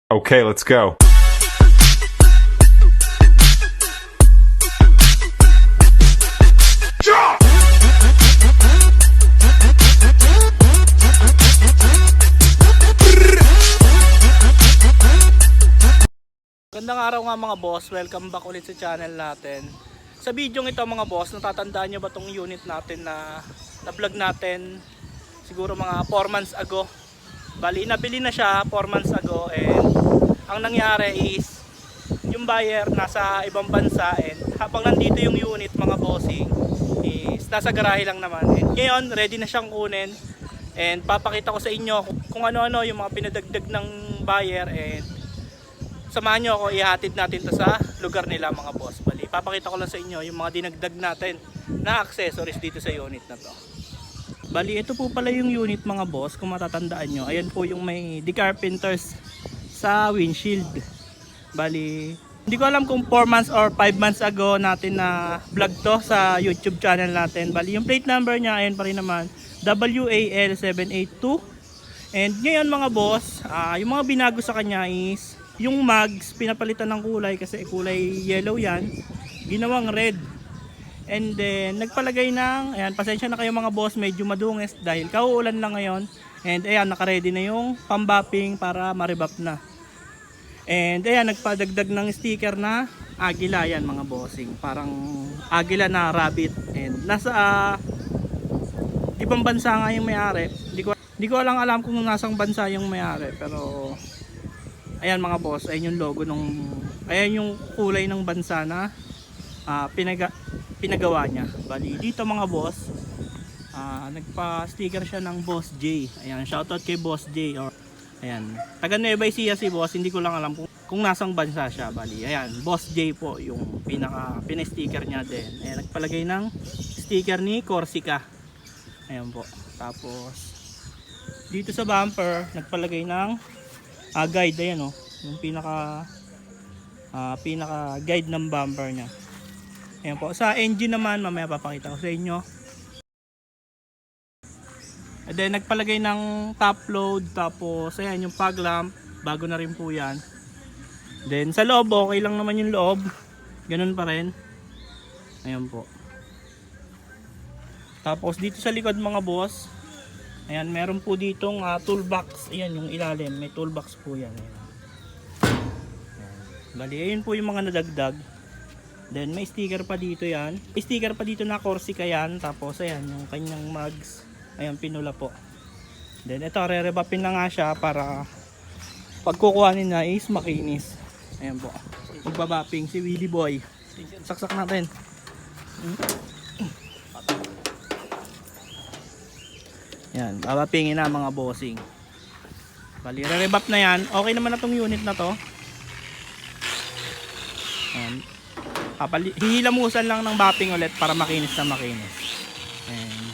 Okay, let's go. Gandang araw nga mga boss, welcome back ulit sa channel natin. Sa video ito mga boss, natatandaan nyo ba tong unit natin na vlog natin siguro mga 4 months ago. Bali, nabili na siya 4 months ago and ang nangyari is yung buyer nasa ibang bansa and habang nandito yung unit mga bossing is nasa garahe lang naman. And ngayon, ready na siyang kunin and papakita ko sa inyo kung ano-ano yung mga pinadagdag ng buyer and samahan nyo ako, ihatid natin to sa lugar nila mga boss. Bali, papakita ko lang sa inyo yung mga dinagdag natin na accessories dito sa unit na to. Bali, ito po pala yung unit mga boss, kung matatandaan nyo. Ayan po yung may decarpenters sa windshield. Bali, hindi ko alam kung 4 months or 5 months ago natin na vlog to sa YouTube channel natin. Bali, yung plate number niya, ayan pa rin naman, WAL782. And ngayon mga boss, yung mga binago sa kanya is yung mags, pinapalitan ng kulay kasi kulay yellow yan, ginawang red. And then nagpalagay ng, ayan, pasensya na kayo mga boss, medyo madungis dahil kauulan lang ngayon. And ayan, naka-ready na yung pambapping para maribap na. And ayan, nagpadagdag ng sticker na agila yan mga bossing, parang agila na rabbit. And nasa ibang bansa nga yung may-ari. Hindi ko alam kung nasang bansa yung may-ari, pero ayan mga boss, ayan yung logo nung, ayan yung kulay ng bansa na pinagawa niya. Bali dito mga boss, nagpa-sticker siya ng Boss J. Ayan, shoutout kay Boss J. Or ayan, taga Nueva Ecija si boss, hindi ko lang alam kung nasang bansa siya. Bali, ayan, Boss J po yung pina-sticker niya din. Ayan, nagpalagay ng sticker ni Corsica. Ayan po. Tapos dito sa bumper, nagpalagay ng guide, ayan o, yung pinaka guide ng bumper nya. Ayan po, sa engine naman mamaya papakita ko sa inyo. And then nagpalagay ng top load, tapos ayan yung fog lamp, bago na rin po yan. Then sa loob, okay lang naman yung loob, ganun pa rin. Ayan po. Tapos dito sa likod mga boss, ayan, meron po ditong toolbox. Ayan yung ilalim, may toolbox po yan. Ayan. Bali, ayun po yung mga nadagdag. Then may sticker pa dito yan. May sticker pa dito na Corsica yan. Tapos ayan, yung kanyang mugs. Ayan, pinula po. Then ito, re-rebapin na nga siya para pagkukuhanin na is makinis. Ayan po. Magbabapping si Willy Boy. Saksak natin. Yan, babapingin na mga bossing. Bali, re-rebap na yan. Okay naman na tong unit na to. Ayan. Hihilamusan lang ng bapping ulit para makinis na makinis. Ayan.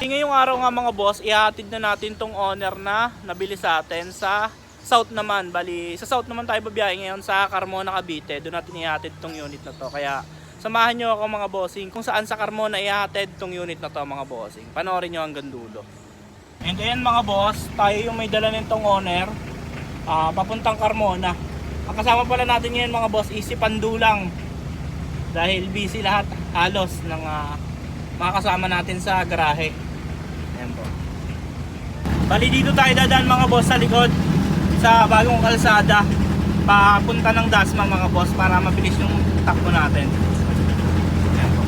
Ngayong araw nga mga boss, ihatid na natin tong owner na nabili sa atin sa south naman. Bali, sa south naman tayo babiyahe ngayon sa Carmona, Cavite. Doon natin ihatid tong unit na to. Kaya samahan nyo ako mga bossing kung saan sa Carmona ihatid tong unit na to mga bossing. Panoorin nyo hanggang dulo. And ayan mga boss, tayo yung may dala nitong owner papuntang Carmona. Ang kasama pala natin ngayon mga boss is si Pandulang. Dahil busy lahat halos ng mga kasama natin sa garahe. Ayan po. Bali dito tayo dadaan mga boss sa likod sa bagong kalsada papunta ng Dasma mga boss para mabilis yung takbo natin. Ayan po.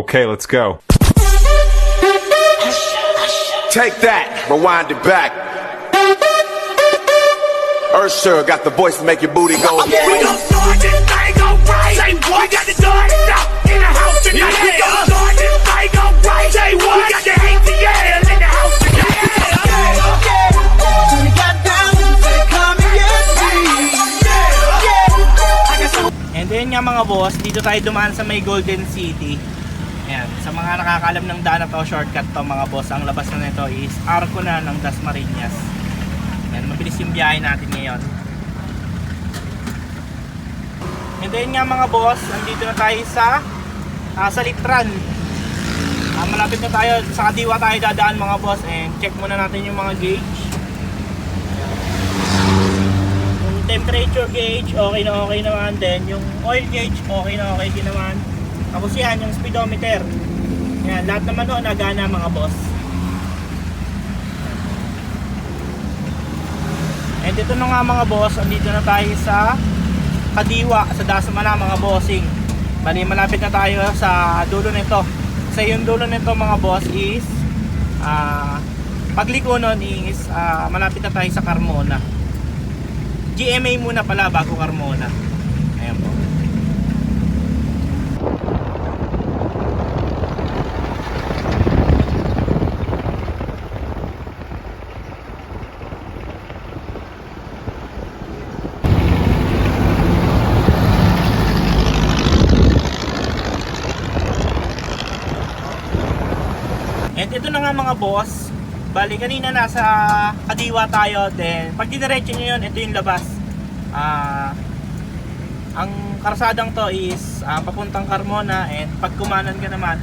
Okay, let's go. Take that, rewind it back. Ursher got the voice to make your booty go. We gon' start this thing alright. Say what? We got the start it out in the house tonight. We gon' start this thing alright. Say what? We got the ATL in the house tonight. And then nga mga boss, dito tayo dumaan sa may Golden City. Ayan, sa mga nakakalam ng daan na to, shortcut to mga boss. Ang labas na nito is Arco na ng Dasmariñas. Ayan, mabilis yung biyahe natin ngayon. And then nga mga boss, andito na tayo sa Litran. Malapit na tayo, sa Kadiwa tayo dadaan mga boss. And check muna natin yung mga gauge. Yung temperature gauge, okay naman. Then yung oil gauge, okay din naman. Tapos yan, yung speedometer. Yan, lahat naman doon nagana mga boss. And dito na nga mga boss, andito na tayo sa Kadiwa, sa Dasmana mga bossing. Bali, malapit na tayo sa dulo nito. Kasi yung dulo nito mga boss is pagliko nun is malapit na tayo sa Carmona. GMA muna pala bago Carmona. Ayan po. And ito na nga mga boss. Bali kanina nasa Kadiwa tayo. Then pag diniretso nyo yun, ito yung labas. Ang karsadang to is papuntang Carmona. And pag kumanan ka naman,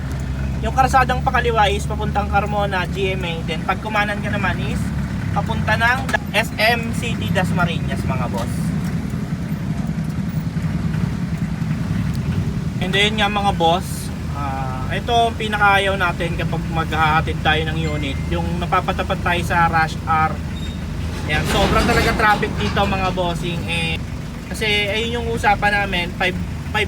yung karsadang pakaliwa is papuntang Carmona, GMA. Then pag kumanan ka naman is papunta ng SM City Dasmariñas mga boss. And then nga mga boss, ito ang pinakaayaw natin kapag maghahatid tayo ng unit, yung napapatapat tayo sa rush hour. Ayan, sobrang talaga traffic dito mga bossing. Kasi ayun yung usapan namin, 5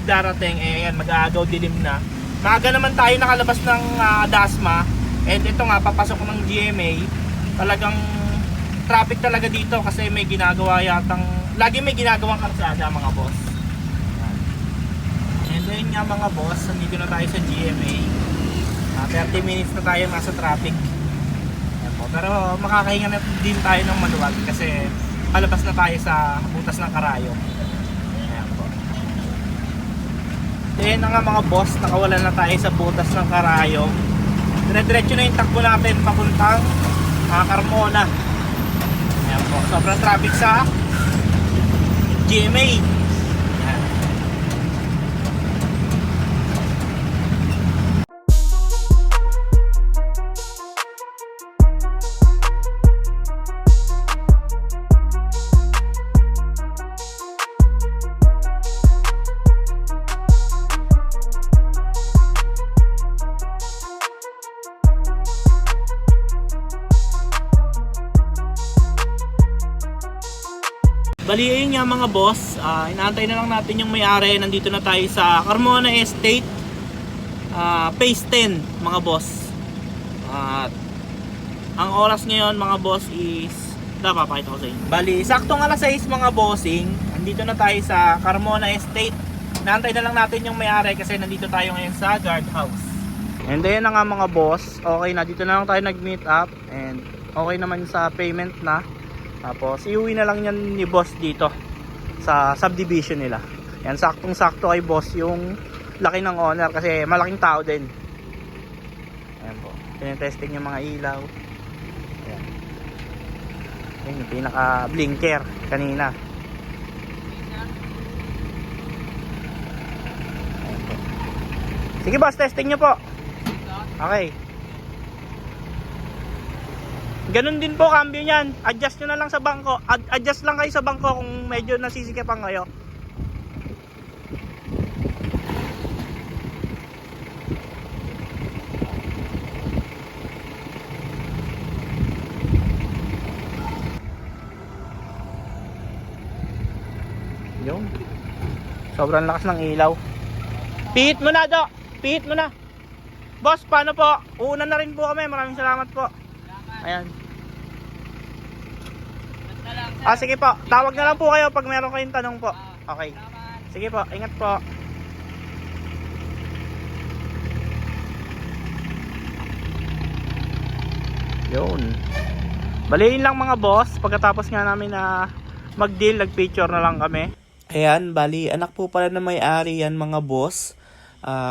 darating, ayan, mag-aagaw dilim na. Maaga naman tayo nakalabas ng Dasma. And ito nga, papasok ng GMA. Talagang traffic talaga dito kasi may ginagawa yatang, lagi may ginagawang kalsada mga boss. Ngayon nga mga boss, nandito na tayo sa GMA. 30 minutes na tayo nasa traffic. Ayan po. Pero makakahinga na din tayo ng maluwag kasi palabas na tayo sa butas ng Karayom. Ayan po. Then nga mga boss, nakawalan na tayo sa butas ng Karayom. Dire-diretso na yung takbo natin papuntang Carmona. Ayan po. Sobrang traffic sa GMA. Bali ayun nga mga boss, inaantay na lang natin yung may-ari. Nandito na tayo sa Carmona Estate, Phase 10 mga boss. At ang oras ngayon mga boss is, papakita ko sa inyo. Bali, saktong alas 6 mga bossing. Nandito na tayo sa Carmona Estate. Inaantay na lang natin yung may-ari kasi nandito tayo ngayon sa guardhouse. And then na nga mga boss, okay na, dito na lang tayo nag-meet up. And okay naman sa payment na. Tapos iuwi na lang yan ni boss dito sa subdivision nila. Yan, saktong sakto kay boss yung laki ng owner kasi malaking tao din. Ayan po, tinetesting yung mga ilaw. Ayan. Yan yung pinaka blinker kanina. Ayan po. Sige boss, testing nyo po. Okay. Ganun din po cambio niyan. Adjust nyo na lang sa bangko. Adjust lang kayo sa bangko kung medyo nasisikipan kayo. Yung sobrang lakas ng ilaw. Pihit mo na, Do. Pihit mo na. Boss, paano po? Uuna na rin po kami. Maraming salamat po. Ayan. Sige po, tawag na lang po kayo pag meron kayong tanong po. Okay. Sige po, ingat po. Yun. Baliin lang mga boss, pagkatapos nga namin na mag-deal, nag-picture na lang kami. Ayan, bali, anak po pala na may-ari yan mga boss.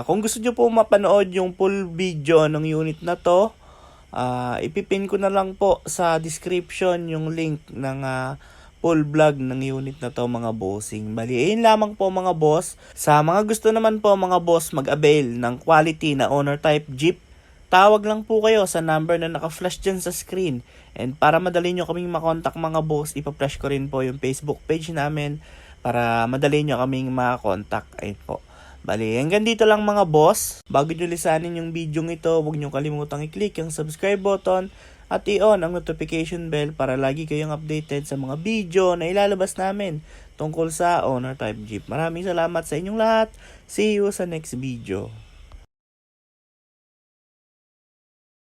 Kung gusto nyo po mapanood yung full video ng unit na to, ipipin ko na lang po sa description yung link ng full vlog ng unit na to mga bossing. Bali, ayun lamang po mga boss. Sa mga gusto naman po mga boss mag-avail ng quality na owner type Jeep, tawag lang po kayo sa number na naka-flash dyan sa screen. And para madali nyo kaming makontak mga boss, ipa-flash ko rin po yung Facebook page namin para madali nyo kaming makontak. Ayun po. Bali, hanggang dito lang mga boss. Bago nyo lisanin yung video ito, huwag nyo kalimutang i-click yung subscribe button at i-on ang notification bell para lagi kayong updated sa mga video na ilalabas namin tungkol sa owner type Jeep. Maraming salamat sa inyong lahat. See you sa next video.